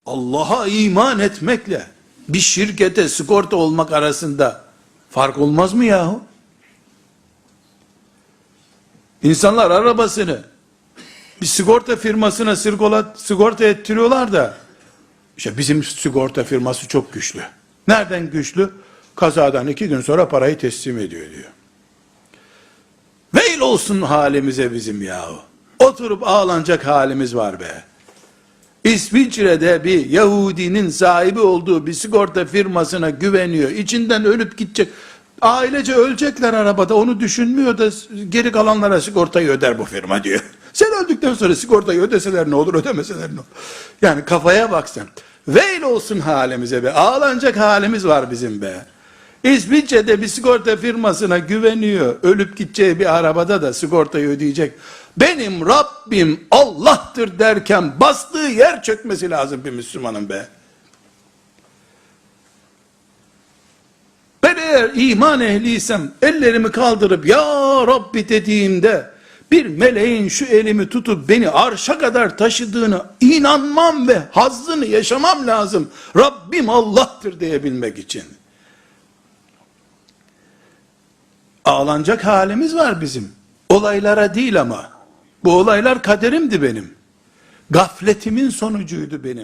Allah'a iman etmekle bir şirkete sigorta olmak arasında fark olmaz mı yahu? İnsanlar arabasını bir sigorta firmasına sigorta ettiriyorlar da, işte bizim sigorta firması çok güçlü. Nereden güçlü? Kazadan 2 gün sonra parayı teslim ediyor diyor. Veil olsun halimize bizim yahu. Oturup ağlanacak halimiz var be. İsviçre'de bir Yahudinin sahibi olduğu bir sigorta firmasına güveniyor. İçinden ölüp gidecek. Ailece ölecekler arabada. Onu düşünmüyor da geri kalanlara sigortayı öder bu firma diyor. Sen öldükten sonra sigortayı ödeseler ne olur, ödemeseler ne olur? Yani kafaya bak sen. Veil olsun halimize be. Ağlanacak halimiz var bizim be. İsviçre'de bir sigorta firmasına güveniyor. Ölüp gideceği bir arabada da sigortayı ödeyecek. Benim Rabbim Allah'tır derken bastığı yer çökmesi lazım bir Müslümanın be. Ben eğer iman ehliysem ellerimi kaldırıp ya Rabbi dediğimde bir meleğin şu elimi tutup beni arşa kadar taşıdığını inanmam ve hazzını yaşamam lazım. Rabbim Allah'tır diyebilmek için. Ağlanacak halimiz var bizim. Olaylara değil ama. Bu olaylar kaderimdi benim. Gafletimin sonucuydu benim.